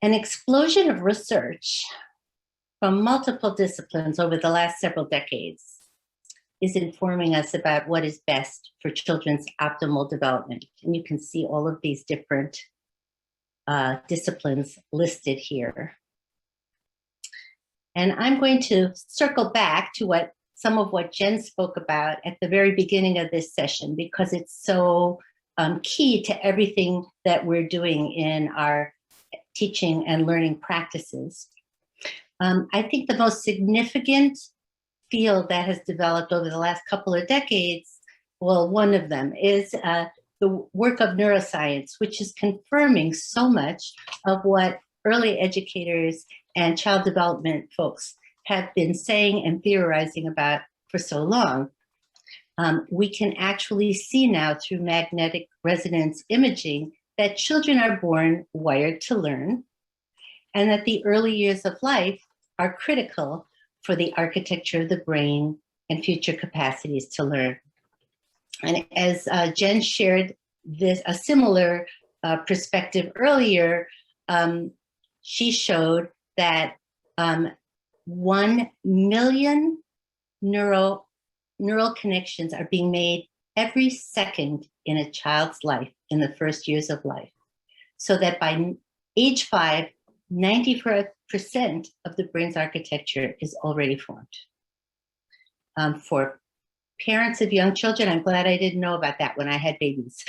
An explosion of research from multiple disciplines over the last several decades is informing us about what is best for children's optimal development. And you can see all of these different disciplines listed here. And I'm going to circle back to some of what Jen spoke about at the very beginning of this session, because it's so key to everything that we're doing in our teaching and learning practices. I think the most significant field that has developed over the last couple of decades, well, one of them is the work of neuroscience, which is confirming so much of what early educators and child development folks have been saying and theorizing about for so long. We can actually see now through magnetic resonance imaging that children are born wired to learn, and that the early years of life are critical for the architecture of the brain and future capacities to learn. And as Jen shared a similar perspective earlier, she showed that 1 million neural connections are being made every second in a child's life in the first years of life. So that by age 5, 94% of the brain's architecture is already formed. For parents of young children, I'm glad I didn't know about that when I had babies.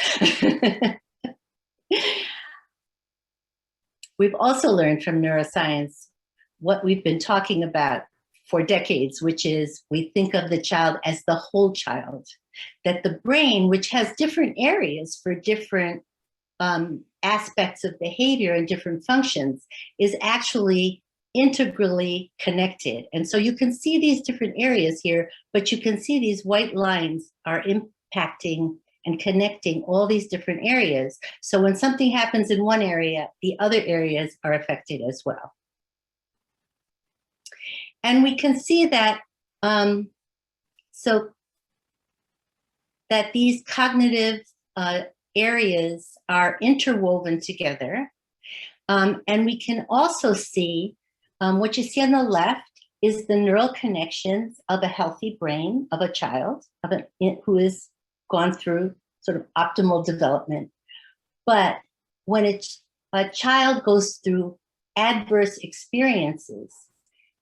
We've also learned from neuroscience what we've been talking about for decades, which is we think of the child as the whole child, that the brain, which has different areas for different aspects of behavior and different functions, is actually integrally connected. And so you can see these different areas here, but you can see these white lines are impacting and connecting all these different areas. So when something happens in one area, the other areas are affected as well. And we can see that that these cognitive areas are interwoven together. And we can also see what you see on the left is the neural connections of a healthy brain of a child who has gone through sort of optimal development. But when a child goes through adverse experiences,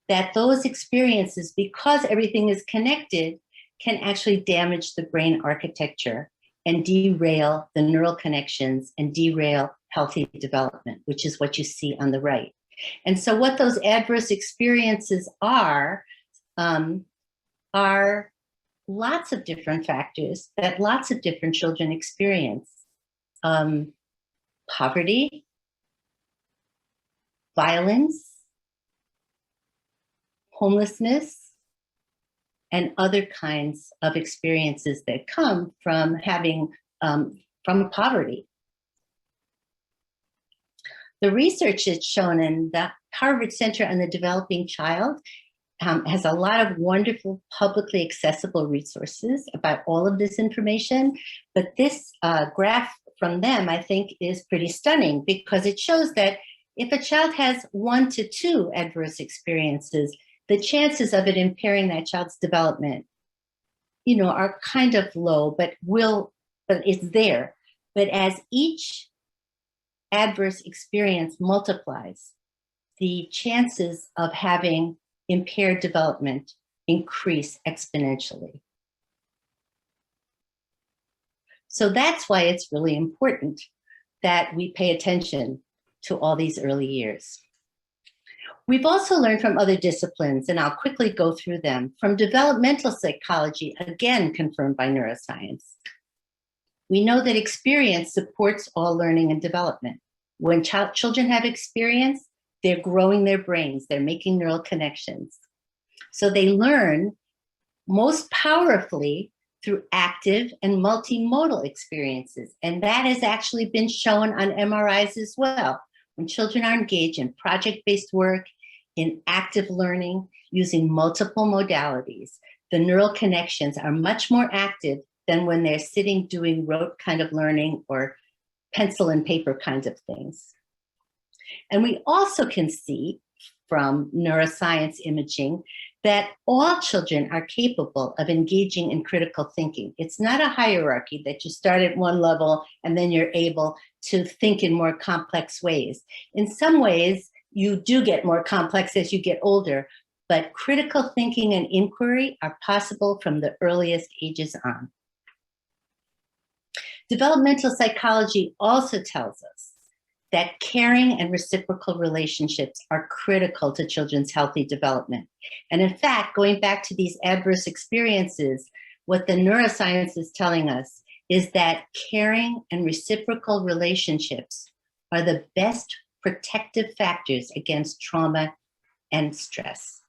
that those experiences, because everything is connected, can actually damage the brain architecture and derail the neural connections and derail healthy development, which is what you see on the right. And so what those adverse experiences are lots of different factors that lots of different children experience. Poverty, violence, homelessness, and other kinds of experiences that come from having, from poverty. The research that's shown in the Harvard Center on the Developing Child has a lot of wonderful publicly accessible resources about all of this information. But this graph from them, I think, is pretty stunning because it shows that if a child has 1 to 2 adverse experiences, the chances of it impairing that child's development, are kind of low, but it's there. But as each adverse experience multiplies, the chances of having impaired development increase exponentially. So that's why it's really important that we pay attention to all these early years. We've also learned from other disciplines, and I'll quickly go through them. From developmental psychology, again confirmed by neuroscience, we know that experience supports all learning and development. When children have experience, they're growing their brains, they're making neural connections. So they learn most powerfully through active and multimodal experiences. And that has actually been shown on MRIs as well. When children are engaged in project-based work, in active learning, using multiple modalities, the neural connections are much more active than when they're sitting doing rote kind of learning or pencil and paper kinds of things. And we also can see from neuroscience imaging that all children are capable of engaging in critical thinking. It's not a hierarchy that you start at one level and then you're able to think in more complex ways. In some ways, you do get more complex as you get older, but critical thinking and inquiry are possible from the earliest ages on. Developmental psychology also tells us that caring and reciprocal relationships are critical to children's healthy development. And in fact, going back to these adverse experiences, what the neuroscience is telling us is that caring and reciprocal relationships are the best protective factors against trauma and stress.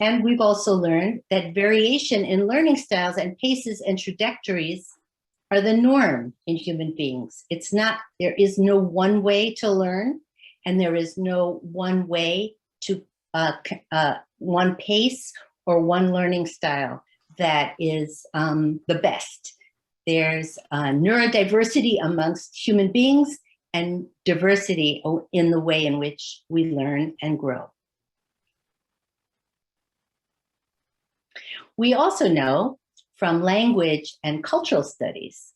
And we've also learned that variation in learning styles and paces and trajectories are the norm in human beings. It's not, there is no one way to learn, and there is no one way to, one pace or one learning style that is the best. There's neurodiversity amongst human beings and diversity in the way in which we learn and grow. We also know from language and cultural studies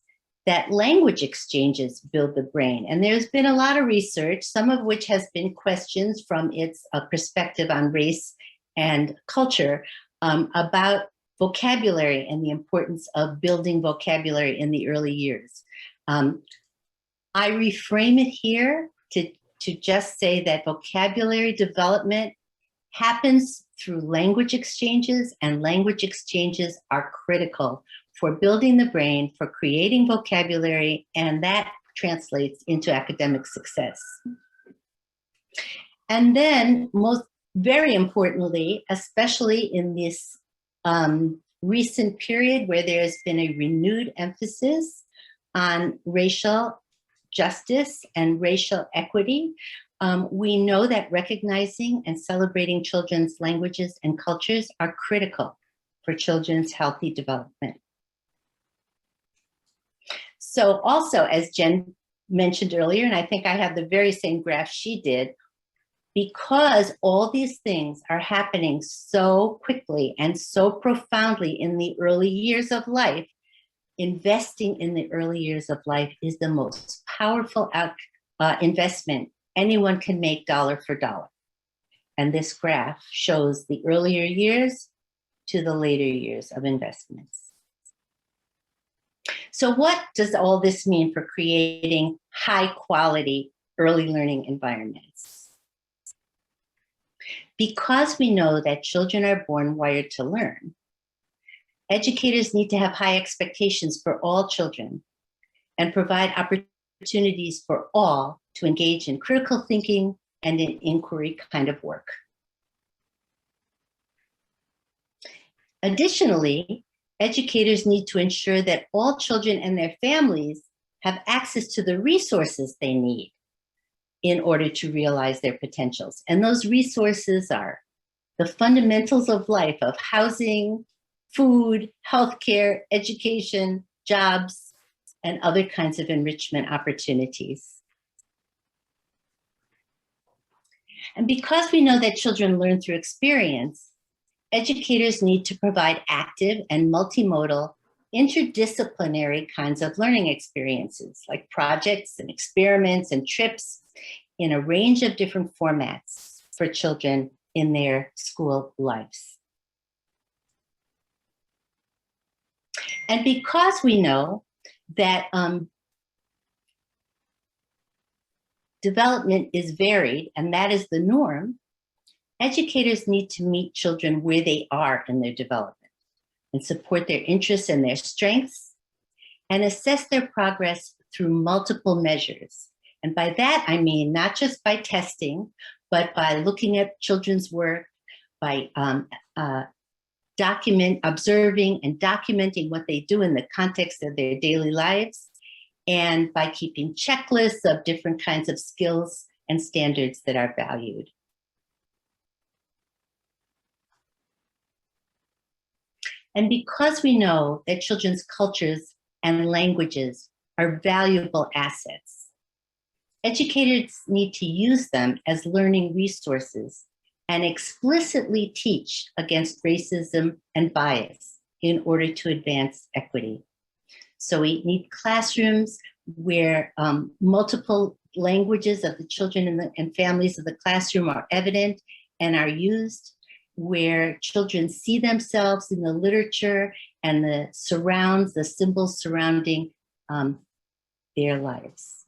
that language exchanges build the brain. And there's been a lot of research, some of which has been questions from its perspective on race and culture about vocabulary and the importance of building vocabulary in the early years. I reframe it here to just say that vocabulary development happens through language exchanges, and language exchanges are critical for building the brain, for creating vocabulary, and that translates into academic success. And then, very importantly, especially in this recent period where there's been a renewed emphasis on racial justice and racial equity, we know that recognizing and celebrating children's languages and cultures are critical for children's healthy development. So also, as Jen mentioned earlier, and I think I have the very same graph she did, because all these things are happening so quickly and so profoundly in the early years of life, investing in the early years of life is the most powerful investment anyone can make dollar for dollar. And this graph shows the earlier years to the later years of investments. So what does all this mean for creating high quality early learning environments? Because we know that children are born wired to learn, educators need to have high expectations for all children and provide opportunities for all to engage in critical thinking and in inquiry kind of work. Additionally, educators need to ensure that all children and their families have access to the resources they need in order to realize their potentials. And those resources are the fundamentals of life, of housing, food, healthcare, education, jobs, and other kinds of enrichment opportunities. And because we know that children learn through experience, educators need to provide active and multimodal, interdisciplinary kinds of learning experiences, like projects and experiments and trips in a range of different formats for children in their school lives. And because we know that development is varied, and that is the norm, educators need to meet children where they are in their development and support their interests and their strengths, and assess their progress through multiple measures. And by that, I mean not just by testing, but by looking at children's work, by observing and documenting what they do in the context of their daily lives, and by keeping checklists of different kinds of skills and standards that are valued. And because we know that children's cultures and languages are valuable assets, Educators need to use them as learning resources and explicitly teach against racism and bias in order to advance equity. So we need classrooms where multiple languages of the children and families of the classroom are evident and are used, where children see themselves in the literature and the symbols surrounding their lives.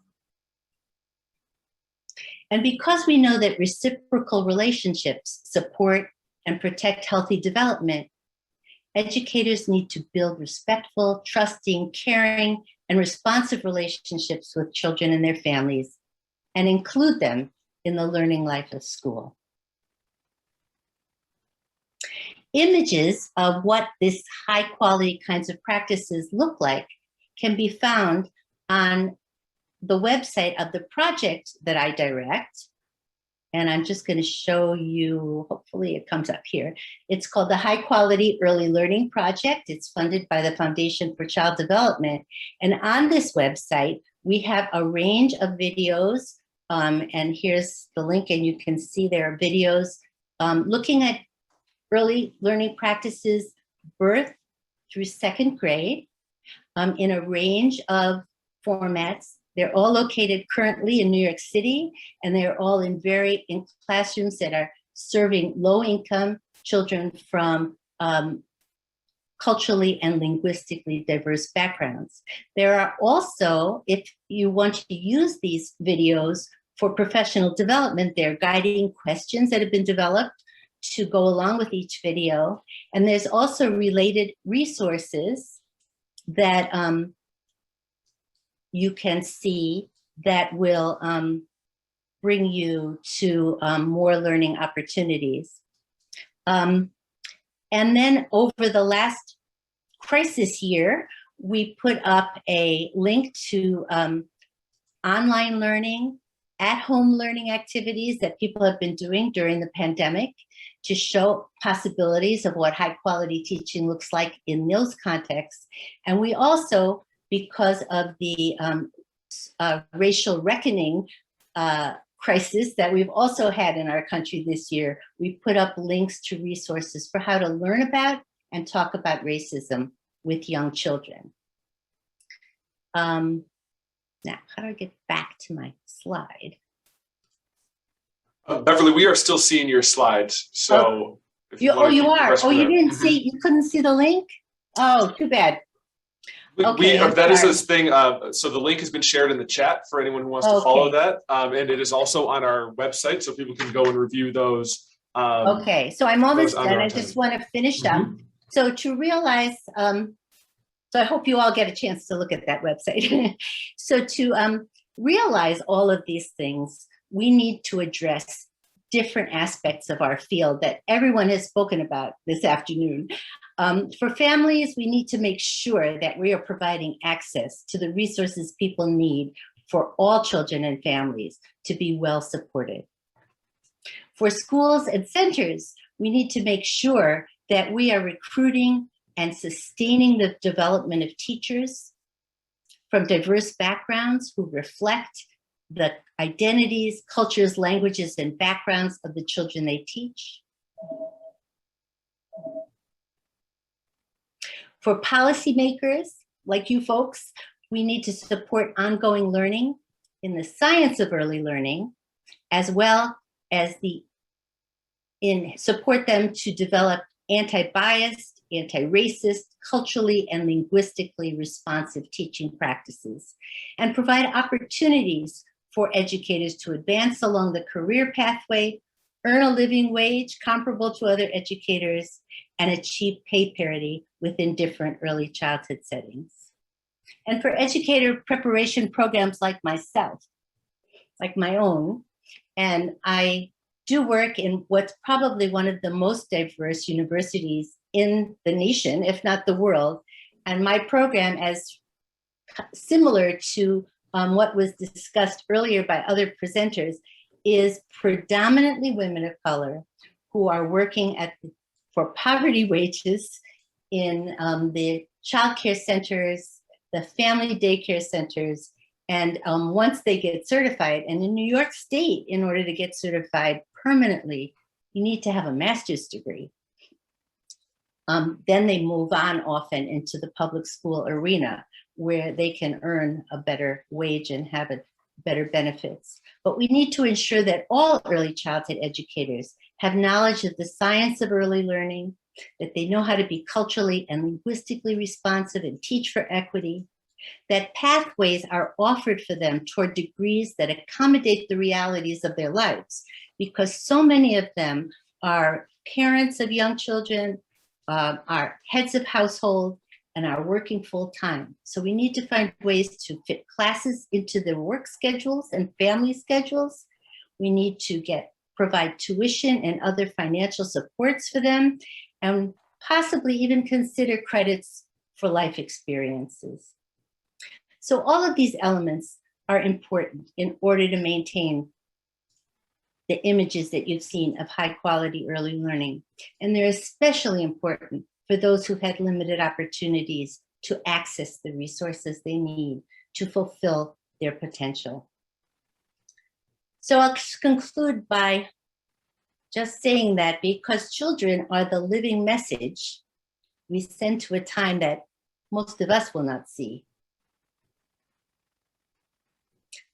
And because we know that reciprocal relationships support and protect healthy development, educators need to build respectful, trusting, caring, and responsive relationships with children and their families, and include them in the learning life of school. Images of what this high quality kinds of practices look like can be found on the website of the project that I direct. And I'm just going to show you, hopefully it comes up here. It's called the High Quality Early Learning Project. It's funded by the Foundation for Child Development. And on this website, we have a range of videos. And here's the link, and you can see there are videos looking at early learning practices, birth through second grade, in a range of formats. They're all located currently in New York City, and they're all in classrooms that are serving low-income children from culturally and linguistically diverse backgrounds. There are also, if you want to use these videos for professional development, there are guiding questions that have been developed to go along with each video. And there's also related resources that you can see that will bring you to more learning opportunities. And then over the last crisis year, we put up a link to online learning, at-home learning activities that people have been doing during the pandemic to show possibilities of what high-quality teaching looks like in those contexts. And we also, because of the racial reckoning crisis that we've also had in our country this year, we put up links to resources for how to learn about and talk about racism with young children. Now, how do I get back to my slide? Beverly, we are still seeing your slides. So you are. Oh, you didn't see, you couldn't see the link? Oh, too bad. That is this thing. So the link has been shared in the chat for anyone who wants to follow that. And it is also on our website, so people can go and review those. Okay, so I'm almost done. I just want to finish up. So to realize, so I hope you all get a chance to look at that website. So to realize all of these things, we need to address different aspects of our field that everyone has spoken about this afternoon. For families, we need to make sure that we are providing access to the resources people need for all children and families to be well supported. For schools and centers, we need to make sure that we are recruiting and sustaining the development of teachers from diverse backgrounds who reflect the identities, cultures, languages, and backgrounds of the children they teach. For policymakers like you folks, we need to support ongoing learning in the science of early learning, as well as support them to develop anti-biased, anti-racist, culturally and linguistically responsive teaching practices, and provide opportunities for educators to advance along the career pathway, earn a living wage comparable to other educators, and achieve pay parity within different early childhood settings. And for educator preparation programs like myself, like my own, and I do work in what's probably one of the most diverse universities in the nation, if not the world. And my program, as similar to what was discussed earlier by other presenters, is predominantly women of color who are working for poverty wages in the childcare centers, the family daycare centers, And once they get certified, and in New York State, in order to get certified permanently, you need to have a master's degree. Then they move on often into the public school arena where they can earn a better wage and have better benefits. But we need to ensure that all early childhood educators have knowledge of the science of early learning, that they know how to be culturally and linguistically responsive and teach for equity, that pathways are offered for them toward degrees that accommodate the realities of their lives, because so many of them are parents of young children, are heads of household, and are working full time. So we need to find ways to fit classes into their work schedules and family schedules. We need to provide tuition and other financial supports for them, and possibly even consider credits for life experiences. So all of these elements are important in order to maintain the images that you've seen of high quality early learning. And they're especially important for those who had limited opportunities to access the resources they need to fulfill their potential. So I'll conclude by just saying that because children are the living message we send to a time that most of us will not see,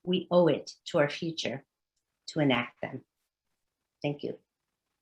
we owe it to our future to enact them. Thank you.